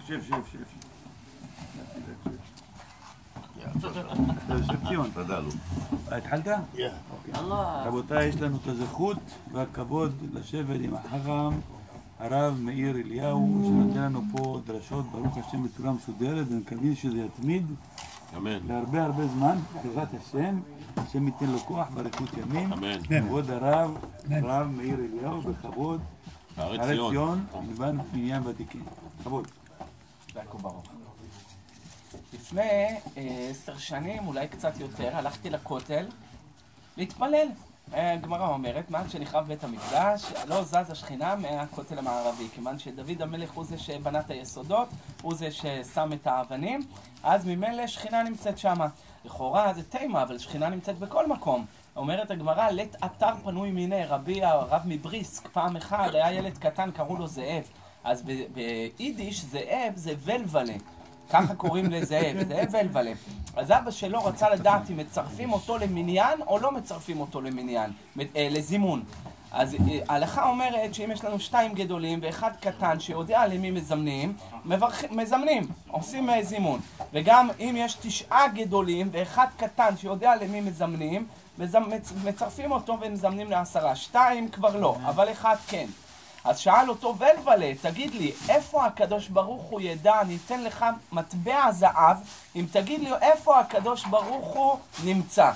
שב. אתה יושב ציון. תודה לו. התחלת? רבותיי, יש לנו את הזכות והכבוד לשבת עם החכם הרב מאיר אליהו, שנותן לנו פה דרשות ברוך השם בצורה מסודרת, ומקווים שזה יתמיד להרבה זמן, בעזרת השם. השם ייתן לו כוח ואריכות ימים. כבוד הרב מאיר אליהו, בכבוד. הר ציון, מלבן פנימיים ותיקים. כבוד. לפני 10 שנים, אולי קצת יותר, הלכתי לכותל להתפלל. הגמרא אומרת, מאז שנחרב בית המקדש, לא זז השכינה מהכותל המערבי, כיוון שדוד המלך הוא זה שבנה את היסודות, הוא זה ששם את האבנים, אז ממילא שכינה נמצאת שמה. לכאורה זה תימה, אבל שכינה נמצאת בכל מקום. אומרת הגמרא, לית אתר פנוי מיני, רבי הרב מבריסק, פעם אחד היה ילד קטן, קראו לו זאב. אז ביידיש זאב זה ולוולה. ככה קוראים לזאב, זאב ולוולה. אז אבא שלו רצה לדעת אם מצרפים אותו למניין או לא מצרפים אותו למניין, לזימון. אז ההלכה אומרת שאם יש לנו 2 גדולים ואחד קטן שיודע למי מזמנים, עושים זימון. וגם אם יש 9 גדולים ואחד קטן שיודע למי מזמנים, מצרפים אותו ומזמנים ל10. 2 כבר לא, אבל 1 כן. אז שאל אותו ולוולה, תגיד לי, איפה הקדוש ברוך הוא ידע, אני אתן לך מטבע זהב, אם תגיד לי איפה הקדוש ברוך הוא נמצא.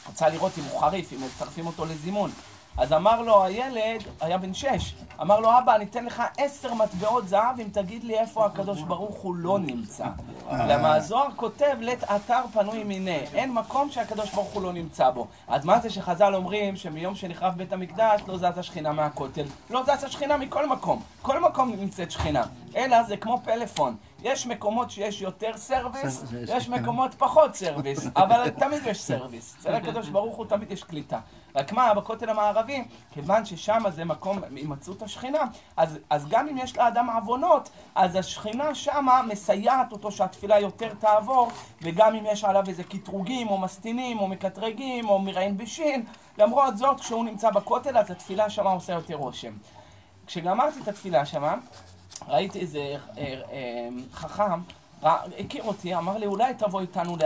רצה לראות אם הוא חריף, אם מצרפים אותו לזימון. אז אמר לו הילד, היה בן 6, אמר לו, אבא, אני אתן לך 10 מטבעות זהב, אם תגיד לי איפה הקדוש ברוך הוא לא נמצא. למה הזוהר כותב, לית אתר פנוי מיני, אין מקום שהקדוש ברוך הוא לא נמצא בו. אז מה זה שחז"ל אומרים שמיום שנחרב בית המקדש לא זז השכינה מהכותל? לא זז השכינה מכל מקום, כל מקום נמצאת שכינה, אלא זה כמו פלאפון. יש מקומות שיש יותר סרוויס, יש מקומות פחות סרוויס, אבל תמיד יש סרוויס. אצל הקדוש ברוך הוא תמיד יש קליטה. רק מה, בכותל המערבי, כיוון ששם זה מקום הימצאות השכינה, אז גם אם יש לאדם עוונות, אז השכינה שמה מסייעת אותו שהתפילה יותר תעבור, וגם אם יש עליו איזה קטרוגים או מסטינים או מקטרגים או מרעין בישין, למרות זאת, כשהוא נמצא בכותל, אז התפילה שמה עושה יותר רושם. כשגמרתי את התפילה שמה, ראיתי איזה חכם, הכיר אותי, אמר לי, אולי תבוא איתנו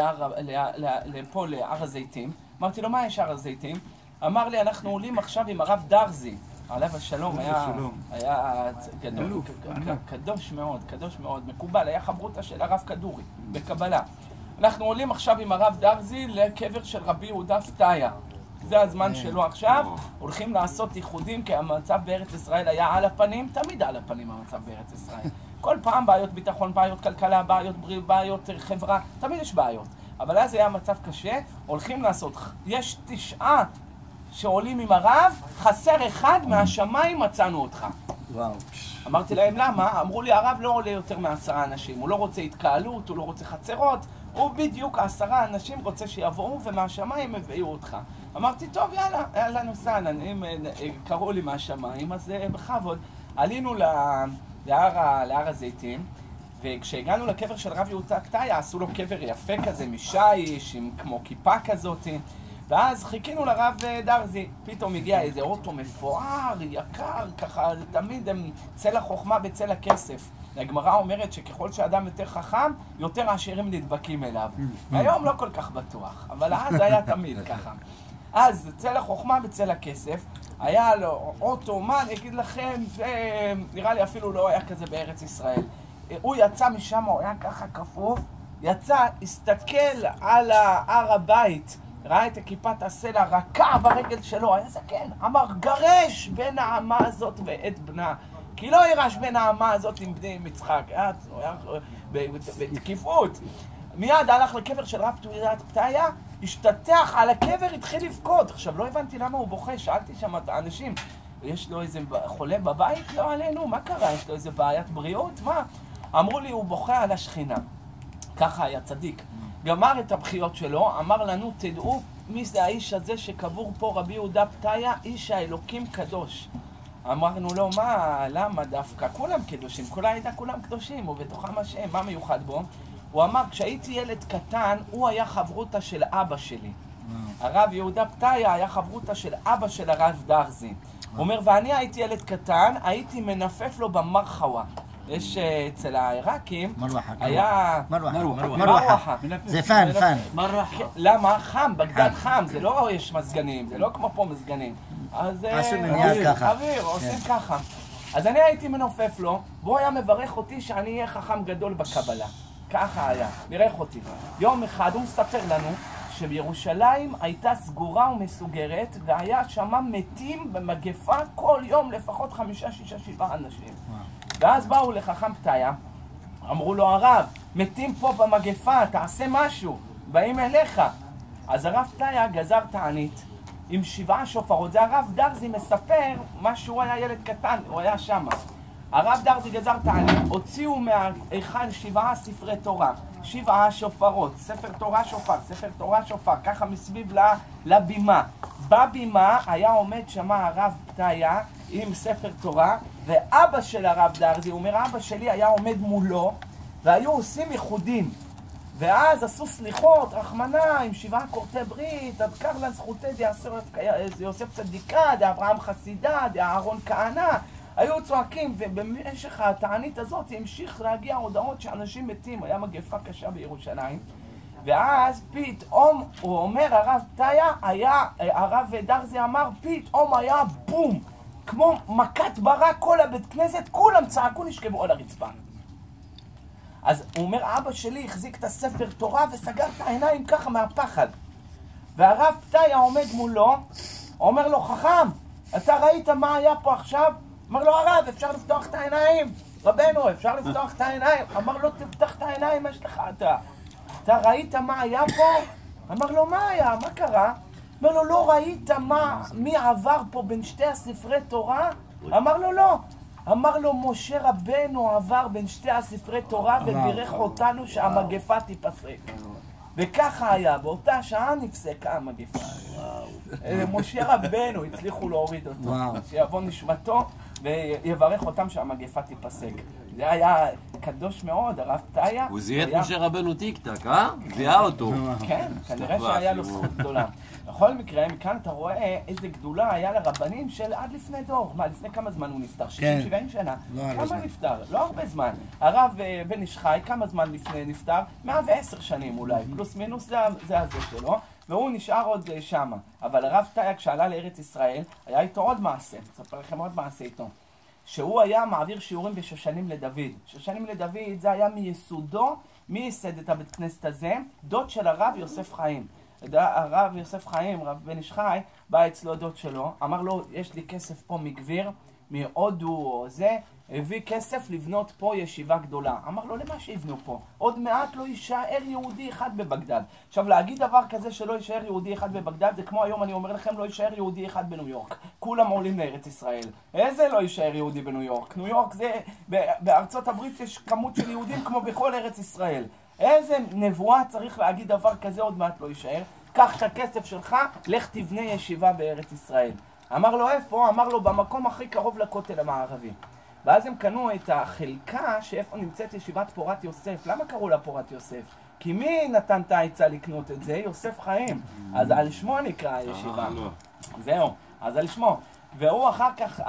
לפה להר הזיתים. אמרתי לו, מה יש הר הזיתים? אמר לי, אנחנו עולים עכשיו עם הרב דרזי, עליו השלום, היה קדוש מאוד, מקובל, היה חברותה של הרב כדורי, בקבלה. אנחנו עולים עכשיו עם הרב דרזי לקבר של רבי יהודה פתאיה. זה הזמן שלו עכשיו, הולכים לעשות ייחודים, כי המצב בארץ ישראל היה על הפנים, תמיד על הפנים המצב בארץ ישראל. כל פעם בעיות ביטחון, בעיות כלכלה, בעיות בריאות, בעיות חברה, תמיד יש בעיות. אבל אז היה מצב קשה, הולכים לעשות, יש 9 שעולים עם הרב, חסר 1 מהשמיים מצאנו אותך. וואו. אמרתי להם למה? אמרו לי, הרב לא עולה יותר מ10 אנשים, הוא לא רוצה התקהלות, הוא לא רוצה חצרות, הוא בדיוק 10 אנשים רוצה שיבואו ומהשמיים הביאו אותך. אמרתי, טוב, יאללה נוסען, קראו לי מהשמיים, אז בכבוד. עלינו להר הזיתים, וכשהגענו לקבר של רב יהודה פתאיה, עשו לו קבר יפה כזה משיש, עם כמו כיפה כזאת, ואז חיכינו לרב דרזי. פתאום הגיע איזה אוטו מפואר, יקר, ככה, תמיד הם צל החוכמה בצל הכסף. הגמרא אומרת שככל שאדם יותר חכם, יותר עשירים נדבקים אליו. היום לא כל כך בטוח, אבל אז היה תמיד ככה. אז צל החוכמה בצל הכסף, היה לו אוטו, מה אני אגיד לכם, זה נראה לי אפילו לא היה כזה בארץ ישראל. הוא יצא משם, הוא היה ככה כפוף, יצא, הסתכל על הר הבית, ראה את כיפת הסלע, רקע ברגל שלו, היה זקן, אמר, גרש בין האמה הזאת ואת בנה, כי לא ירש בין האמה הזאת עם בני מצחק, הוא היה בתקיפות. מיד הלך לקבר של רב יהודה פתאיה, השתטח על הקבר, התחיל לבכות. עכשיו, לא הבנתי למה הוא בוכה, שאלתי שם את האנשים, יש לו איזה חולה בבית? לא עלינו, מה קרה? יש לו איזה בעיית בריאות? מה? אמרו לי, הוא בוכה על השכינה. ככה היה צדיק. גמר את הבכיות שלו, אמר לנו, תדעו מי זה האיש הזה שקבור פה רבי יהודה פתאיה, איש האלוקים קדוש. אמרנו לו, מה, למה דווקא? כולם קדושים, כל העדה כולם קדושים, ובתוכם השם, מה מיוחד בו? הוא אמר, כשהייתי ילד קטן, הוא היה חברותה של אבא שלי. הרב יהודה פתאיה היה חברותה של אבא של הרב דרזי. הוא אומר, ואני הייתי ילד קטן, הייתי מנפף לו במרחווה. יש אצל העיראקים, היה... מרווחה. זה פן. למה? חם, בגדד חם, זה לא יש מזגנים, זה לא כמו פה מזגנים. אז אוויר, עושים ככה. אז אני הייתי מנופף לו, והוא היה מברך אותי שאני אהיה חכם גדול בקבלה. ככה היה, בירך אותי. יום אחד הוא מספר לנו שבירושלים הייתה סגורה ומסוגרת, והיה שמה מתים במגפה כל יום לפחות 5, 6, 7 אנשים. ואז באו לחכם פתאיה, אמרו לו, הרב, מתים פה במגפה, תעשה משהו, באים אליך. אז הרב פתאיה גזר תענית עם 7 שופרות. זה הרב דרזי מספר מה שהוא היה ילד קטן, הוא היה שם. הרב דרזי גזר תענית, הוציאו מההיכל 7 ספרי תורה, 7 שופרות, ספר תורה שופר, ספר תורה שופר, ככה מסביב לבימה. בבימה היה עומד שמה הרב פתאיה עם ספר תורה, ואבא של הרב דרזי, הוא אומר, אבא שלי היה עומד מולו, והיו עושים ייחודים. ואז עשו סליחות, רחמנה, עם 7 קורטי ברית, עד קרלן זכותי יוסף צדיקה, דה אברהם חסידה, דה אהרון כהנא. היו צועקים, ובמשך התענית הזאת המשיך להגיע הודעות שאנשים מתים, היה מגפה קשה בירושלים. ואז פתאום, הוא אומר, הרב פתאיה, הרב דרזי אמר, פתאום היה בום, כמו מכת ברק, כל הבית כנסת, כולם צעקו, נשכבו על הרצפה. אז הוא אומר, אבא שלי החזיק את הספר תורה וסגר את העיניים ככה מהפחד. והרב פתאיה עומד מולו, אומר לו, חכם, אתה ראית מה היה פה עכשיו? אמר לו, הרב, אפשר לפתוח את העיניים? רבנו, אפשר לפתוח את העיניים? אמר לו, תפתח את העיניים, יש לך אתה. אתה ראית מה היה פה? אמר לו, מה היה? מה קרה? אמר לו, לא ראית מי עבר פה בין 2 הספרי תורה? אמר לו, לא. אמר לו, משה רבנו עבר בין 2 הספרי תורה ובירך אותנו שהמגפה תיפסק. וככה היה, באותה שעה נפסקה המגפה. משה רבנו הצליחו להוריד אותו, שיבוא נשמתו ויברך אותם שהמגפה תיפסק. זה היה קדוש מאוד, הרב פתאיה. הוא זיהה את משה רבנו טיק-טק, אה? זיהה אותו. כן, כנראה שהיה לו זכות גדולה. בכל מקרה, מכאן אתה רואה איזה גדולה היה לרבנים של עד לפני דור. מה, לפני כמה זמן הוא נפטר? 60-70 שנה? כמה נפטר? לא הרבה זמן. הרב בן איש חי, כמה זמן לפני נפטר? 110 שנים אולי, פלוס מינוס זה הזה שלו. והוא נשאר עוד שמה. אבל הרב פתאיה כשעלה לארץ ישראל, היה איתו עוד מעשה. אספר לכם עוד מעשה איתו. שהוא היה מעביר שיעורים בשושנים לדוד. שושנים לדוד זה היה מיסודו, מי ייסד את הבית כנסת הזה? דוד של הרב יוסף חיים. הרב יוסף חיים, רב בן איש חי, בא אצלו דוד שלו, אמר לו, יש לי כסף פה מגביר, מהודו או זה, הביא כסף לבנות פה ישיבה גדולה. אמר לו, למה שיבנו פה? עוד מעט לא יישאר יהודי אחד בבגדד. עכשיו, להגיד דבר כזה שלא יישאר יהודי אחד בבגדד, זה כמו היום אני אומר לכם, לא יישאר יהודי אחד בניו יורק. כולם עולים לארץ ישראל. איזה לא יישאר יהודי בניו יורק? ניו יורק זה, בארצות הברית יש כמות של יהודים כמו בכל ארץ ישראל. איזה נבואה צריך להגיד דבר כזה, עוד מעט לא יישאר. קח את הכסף שלך, לך תבנה ישיבה בארץ ישראל. אמר לו, איפה? אמר לו, במקום הכי קרוב לכותל המערבי. ואז הם קנו את החלקה שאיפה נמצאת ישיבת פורת יוסף. למה קראו לה פורת יוסף? כי מי נתן את העצה לקנות את זה? יוסף חיים. אז על שמו נקרא הישיבה. זהו, אז על שמו. והוא אחר כך,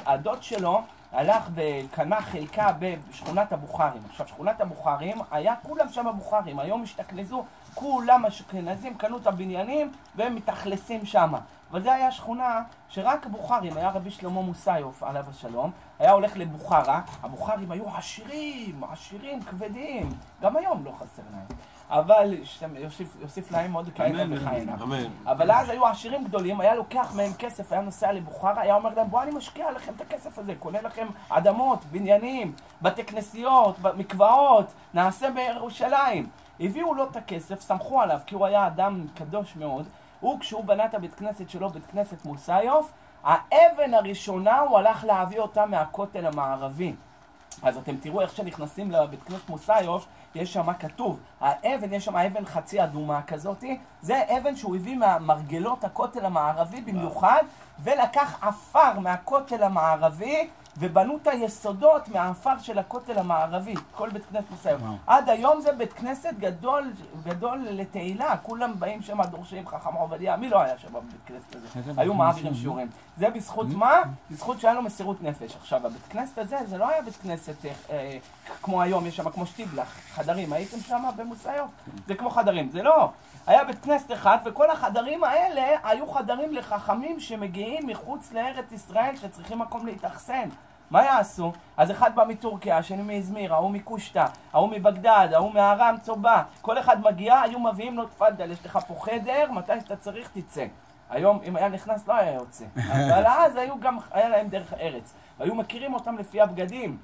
הדוד שלו הלך וקנה חלקה בשכונת הבוכרים. עכשיו, שכונת הבוכרים, היה כולם שם הבוכרים. היום השתכנזו, כולם השכנזים קנו את הבניינים והם מתאכלסים שם. אבל זה היה שכונה שרק הבוכרים, היה רבי שלמה מוסיוף, עליו השלום, היה הולך לבוכרה, הבוכרים היו עשירים, עשירים, כבדים, גם היום לא חסר להם. אבל יוסיף להם עוד כאלה וכאלה. אבל אז היו עשירים גדולים, היה לוקח מהם כסף, היה נוסע לבוכרה, היה אומר להם, בוא אני משקיע לכם את הכסף הזה, קונה לכם אדמות, בניינים, בתי כנסיות, מקוואות, נעשה בירושלים. הביאו לו את הכסף, סמכו עליו, כי הוא היה אדם קדוש מאוד. הוא, כשהוא בנה את הבית כנסת שלו, בית כנסת מוסיוף, האבן הראשונה הוא הלך להביא אותה מהכותל המערבי. אז אתם תראו איך שנכנסים לבית כנסת מוסיוף, יש שם כתוב, האבן, יש שם אבן חצי אדומה כזאת, זה אבן שהוא הביא מהמרגלות הכותל המערבי במיוחד, ולקח אפר מהכותל המערבי, ובנו את היסודות מהעפר של הכותל המערבי, כל בית כנסת מוסיוף. עד היום זה בית כנסת גדול לתהילה, כולם באים שם דורשים חכם עובדיה, מי לא היה שם בבית כנסת הזה? היו מעבירים שיעורים. זה בזכות מה? בזכות שהיה לו מסירות נפש. עכשיו, הבית כנסת הזה, זה לא היה בית כנסת כמו היום, יש שם כמו שטיבלח, חדרים, הייתם שם במוסיוף? זה כמו חדרים, זה לא. היה בית כנסת אחד, וכל החדרים האלה היו חדרים לחכמים שמגיעים מחוץ לארץ ישראל, שצריכים מקום להתאכסן. מה יעשו? אז אחד בא מטורקיה, השני מאזמיר, ההוא מקושטה, ההוא מבגדד, ההוא מהרם צובה. כל אחד מגיע, היו מביאים לו תפדל, יש לך פה חדר, מתי שאתה צריך תצא. היום, אם היה נכנס, לא היה יוצא. אבל אז היה להם דרך ארץ. והיו מכירים אותם לפי הבגדים.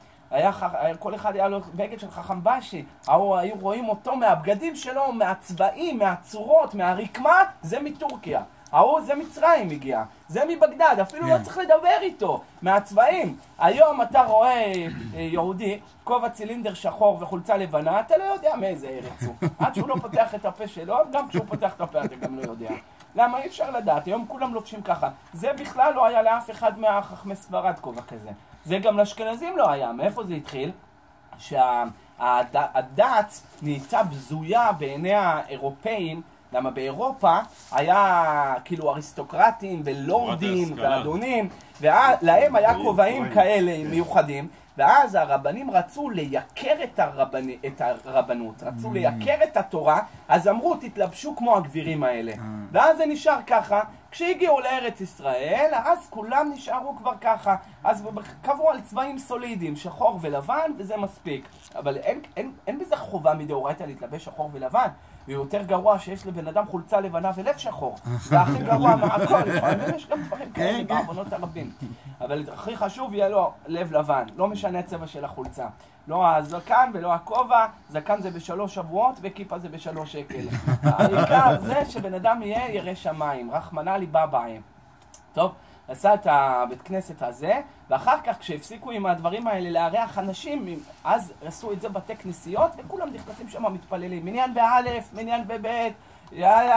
כל אחד היה לו בגד של חכם בשי, היו רואים אותו מהבגדים שלו, מהצבעים, מהצורות, מהרקמה, זה מטורקיה. זה מצרים הגיע, זה מבגדד, אפילו לא צריך לדבר איתו, מהצבעים. היום אתה רואה יהודי, כובע צילינדר שחור וחולצה לבנה, אתה לא יודע מאיזה ארץ הוא. עד שהוא לא פותח את הפה שלו, גם כשהוא פותח את הפה אתה גם לא יודע. למה? אי אפשר לדעת, היום כולם לובשים ככה. זה בכלל לא היה לאף אחד מהחכמי ספרד כובע כזה. זה גם לאשכנזים לא היה. מאיפה זה התחיל? שהדת נהייתה בזויה בעיני האירופאים, למה באירופה היה כאילו אריסטוקרטים ולורדים ואדונים, ולהם היה כובעים כאלה מיוחדים, ואז הרבנים רצו לייקר את הרבנות, רצו לייקר את התורה, אז אמרו תתלבשו כמו הגבירים האלה. ואז זה נשאר ככה, כשהגיעו לארץ ישראל, אז כולם נשארו כבר ככה, אז קבעו על צבעים סולידיים, שחור ולבן, וזה מספיק. אבל אין בזה חובה מדאורייתא להתלבש שחור ולבן. ויותר גרוע שיש לבן אדם חולצה לבנה ולב שחור. זה הכי גרוע מהכל. יש גם דברים כאלה בעוונות הרבים. אבל הכי חשוב יהיה לו לב לבן. לא משנה הצבע של החולצה. לא הזקן ולא הכובע. זקן זה ב3 שבועות וכיפה זה ב3 שקל. העיקר זה שבן אדם יהיה ירא שמיים. רחמנא ליבא בהם. טוב. עשה את הבית כנסת הזה, ואחר כך כשהפסיקו עם הדברים האלה לארח אנשים, אז עשו את זה בתי כנסיות, וכולם נכנסים שם מתפללים. מניין באלף, מניין בבית,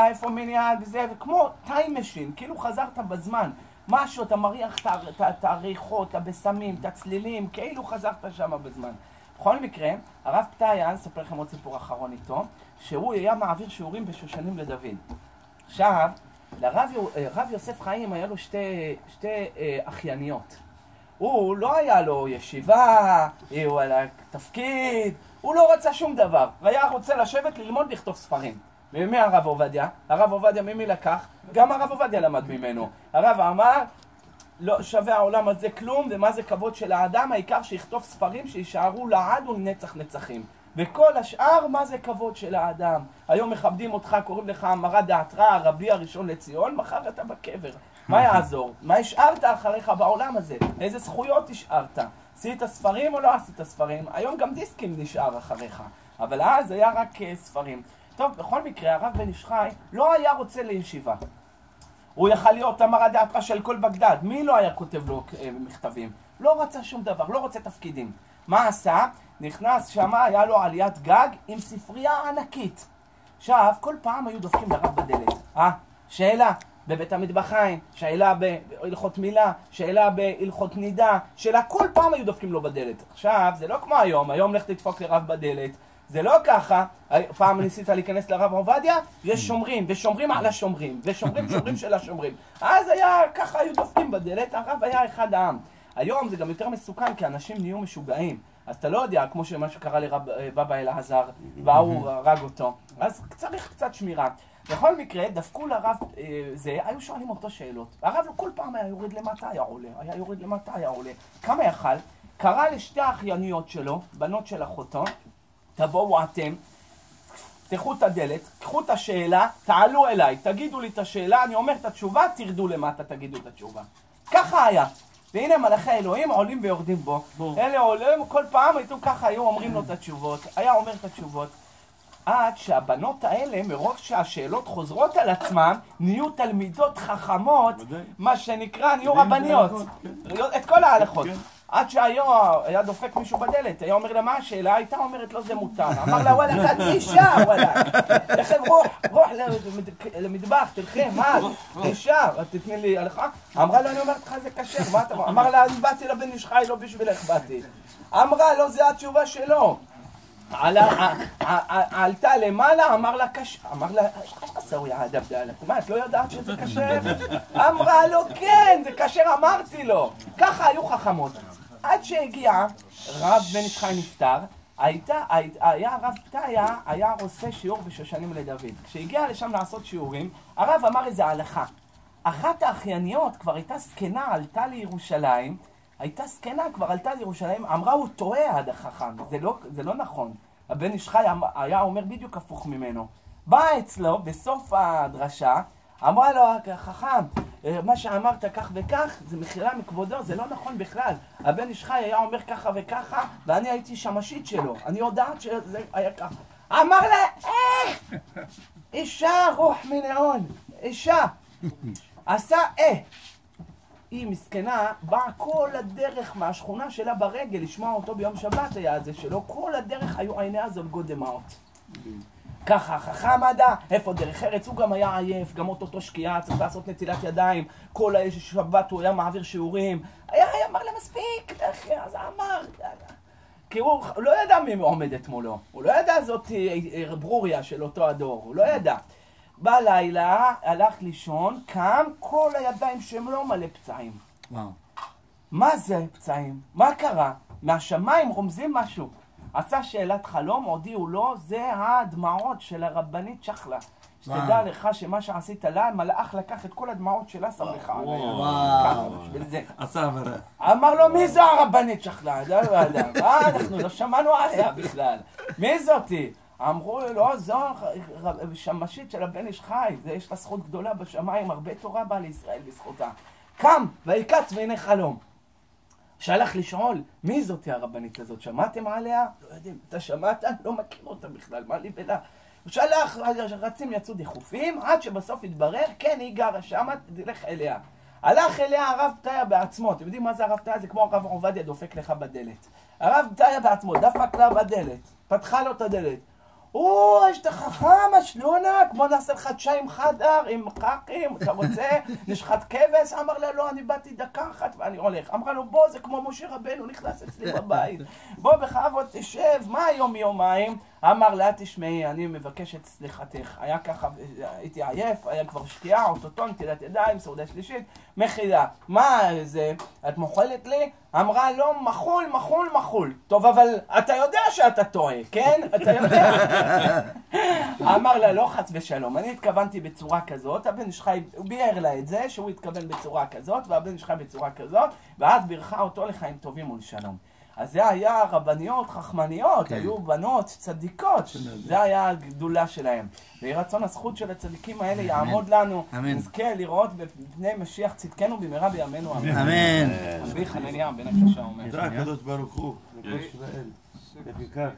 איפה מניין בזה, וכמו טיים משין, כאילו חזרת בזמן. משהו, אתה מריח את הריחות, את הבשמים, את הצלילים, כאילו חזרת שם בזמן. בכל מקרה, הרב פתאיה, אספר לכם עוד סיפור אחרון איתו, שהוא היה מעביר שיעורים בשושנים לדוד. עכשיו, לרב יוסף חיים היה לו שתי אחייניות. הוא לא היה לו ישיבה, הוא היה תפקיד, הוא לא רצה שום דבר. והיה רוצה לשבת ללמוד לכתוב ספרים. ומי הרב עובדיה? הרב עובדיה ממי לקח? גם הרב עובדיה למד ממנו. הרב אמר, לא שווה העולם הזה כלום, ומה זה כבוד של האדם, העיקר שיכתוב ספרים שישארו לעד ולנצח נצחים. וכל השאר, מה זה כבוד של האדם? היום מכבדים אותך, קוראים לך אמרה דעתרא, הרבי הראשון לציון, מחר אתה בקבר. מה יעזור? מה השארת אחריך בעולם הזה? איזה זכויות השארת? עשית ספרים או לא עשית ספרים? היום גם דיסקים נשאר אחריך, אבל אז היה רק ספרים. טוב, בכל מקרה, הרב בן איש חי לא היה רוצה לישיבה. הוא יכל להיות אמרה דעתרא של כל בגדד. מי לא היה כותב לו מכתבים? לא רצה שום דבר, לא רוצה תפקידים. מה עשה? נכנס שמה, היה לו עליית גג עם ספרייה ענקית. עכשיו, כל פעם היו דופקים לרב בדלת. שאלה בבית המטבחיים, שאלה בהלכות מילה, שאלה בהלכות נידה, שאלה כל פעם היו דופקים לו בדלת. עכשיו, זה לא כמו היום, היום לך תדפוק לרב בדלת. זה לא ככה, פעם ניסית להיכנס לרב עובדיה, יש שומרים, ושומרים על השומרים, ושומרים של השומרים. אז היה, ככה היו דופקים בדלת, הרב היה אחד העם. היום זה גם יותר מסוכן, כי אנשים נהיו משוגעים. אז אתה לא יודע, כמו שמשהו קרה לרב בבא אלעזר, והוא הרג אותו. אז צריך קצת שמירה. בכל מקרה, דפקו לרב זה, היו שואלים אותו שאלות. הרב כל פעם היה יורד למטה, היה עולה, היה יורד למטה, היה עולה. כמה יכל? קרא לשתי האחייניות שלו, בנות של אחותו, תבואו אתם, תפתחו את הדלת, קחו את השאלה, תעלו אליי, תגידו לי את השאלה, אני אומר את התשובה, תרדו למטה, תגידו את התשובה. ככה היה. והנה מלאכי האלוהים עולים ויורדים בו. אלה עולים, כל פעם ככה היו אומרים לו את התשובות, היה אומר את התשובות. עד שהבנות האלה, מרוב שהשאלות חוזרות על עצמן, נהיו תלמידות חכמות, מה שנקרא, נהיו רבניות. את כל ההלכות. עד שהיום היה דופק מישהו בדלת, היה אומר לה מה השאלה, הייתה אומרת לו זה מותר. אמר לה וואלה, את אישה, וואלה. לכן רוח למטבח, תלכי, מה? אישה, תתני לי הלכה. אמרה לו, אני אומרת לך זה כשר, מה אתה אומר? אמר לה, אני באתי לבן איש חי, לא בשבילך באתי. אמרה לו, זה התשובה שלו. עלתה למעלה, אמר לה כשר, אמר לה, חסר יעד הבדלת, מה, את לא יודעת שזה כשר? אמרה לו, כן, זה כשר, אמרתי לו. ככה היו חכמות. עד שהגיע, רב בן איש חי נפטר, היה רב פתיה, היה עושה שיעור בשושנים לדוד. כשהגיע לשם לעשות שיעורים, הרב אמר איזה הלכה. אחת האחייניות כבר הייתה זקנה, עלתה לירושלים, אמרה הוא טועה עד החכם, זה לא נכון. הבן איש חי היה אומר בדיוק הפוך ממנו. באה אצלו בסוף הדרשה, אמרה לו, חכם, מה שאמרת כך וכך, זה מחילה מכבודו, זה לא נכון בכלל. הבן איש חי היה אומר ככה וככה, ואני הייתי שמשית שלו. אני יודעת שזה היה ככה. אמר לה, אישה רוח מנעון, אישה. עשה היא מסכנה, באה כל הדרך מהשכונה שלה ברגל, לשמוע אותו ביום שבת היה זה שלו, כל הדרך היו עיניה זולגות דמעות. ככה, חכם עדה, איפה דרך ארץ, הוא גם היה עייף, גם אותו שקיעה, צריך לעשות נטילת ידיים, כל שבת הוא היה מעביר שיעורים, היה אמר לה מספיק, אז אמר, כי הוא לא ידע מי עומדת מולו, הוא לא ידע זאת ברוריה של אותו הדור, הוא לא ידע. בלילה הלך לישון, קם, כל הידיים שלו מלא פצעים. וואו. מה זה פצעים? מה קרה? מהשמיים רומזים משהו. עשה שאלת חלום, הודיעו לו, זה הדמעות של הרבנית שחלה. שתדע לך שמה שעשית לה, מלאך לקח את כל הדמעות שלה, שם לך עליה. עשה עברה. אמר לו, מי זו הרבנית שחלה? אנחנו לא שמענו עליה בכלל. מי זאתי? אמרו לו, זו שמשית של הבן איש חי, יש לה זכות גדולה בשמיים, הרבה תורה באה לישראל בזכותה. קם ויקץ והנה חלום. שהלך לשאול, מי זאתי הרבנית הזאת? שמעתם עליה? לא יודעים, אתה שמעת? לא מכיר אותה בכלל, מה לי ולה? הוא שלח, רצים יצאו דחופים, עד שבסוף התברר, כן, היא גרה שמה, תלך אליה. הלך אליה הרב פתיה בעצמו, אתם יודעים מה זה הרב פתיה? זה כמו הרב עובדיה דופק לך בדלת. הרב פתיה בעצמו דפק לה בדלת, פתחה לו את הדלת. יש את החכם, השלונה, כמו נעשה לך צ'יים חדר עם חכים, אתה רוצה נשחט כבש? אמר לה, לא, אני באתי דקה אחת ואני הולך. אמרה לו, בוא, זה כמו משה רבנו, נכנס אצלי בבית. בוא בכבוד תשב, מה היום יומיים? אמר לה, תשמעי, אני מבקש את סליחתך. היה ככה, הייתי עייף, היה כבר שקיעה, אוטוטון, נטילת ידיים, סעודה שלישית, מחילה. מה זה? את מוכלת לי? אמרה לו, מחול. טוב, אבל אתה יודע שאתה טועה, כן? אתה יודע. אמר לה, לא חס ושלום, אני התכוונתי בצורה כזאת, הבן איש חי, הוא ביאר לה את זה, שהוא התכוון בצורה כזאת, והבן איש חי בצורה כזאת, ואז בירכה אותו לחיים טובים ולשלום. אז זה היה רבניות, חכמניות, היו בנות צדיקות, זה היה הגדולה שלהם. ויהי רצון הזכות של הצדיקים האלה יעמוד לנו, נזכה לראות בפני משיח צדקנו במהרה בימינו אמן. אמן. רבי חנניה בן הקשה אומר. תודה הקדוש ברוך הוא, לקדוש ישראל, לפיכך.